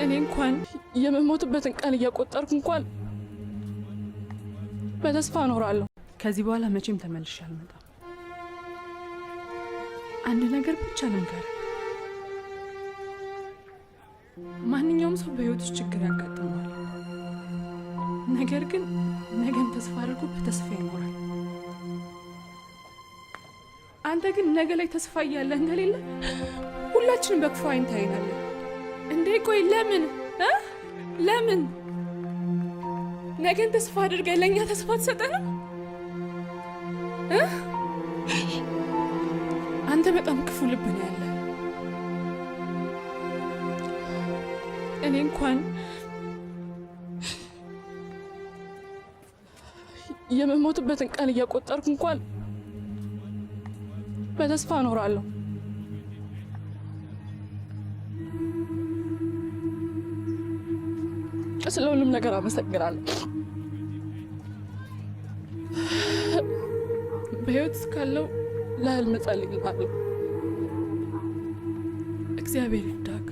እኔ እንኳን የምሞትበትን ቀን እያቆጠርኩ እንኳን በተስፋ እኖራለሁ። ከዚህ በኋላ መቼም ተመልሼ አልመጣም። አንድ ነገር ብቻ ልንገር፣ ማንኛውም ሰው በህይወት ውስጥ ችግር ያጋጥመዋል። ነገር ግን ነገን ተስፋ አድርጎ በተስፋ ይኖራል። አንተ ግን ነገ ላይ ተስፋ እያለ እንደሌለ ሁላችንም በክፉ አይን ታይናለን። እንዴ ቆይ ለምን ነገን ተስፋ አድርገህ ለእኛ ተስፋ ትሰጠንም? አንተ በጣም ክፉ ልብ ነው ያለ። እኔ እንኳን የምሞትበትን ቀን እያቆጠርኩ እንኳን በተስፋ እኖራለሁ። ስለ ሁሉም ነገር አመሰግናለሁ። በህይወት እስካለው ለህልም ጸልይልሃለሁ። እግዚአብሔር ይርዳክ።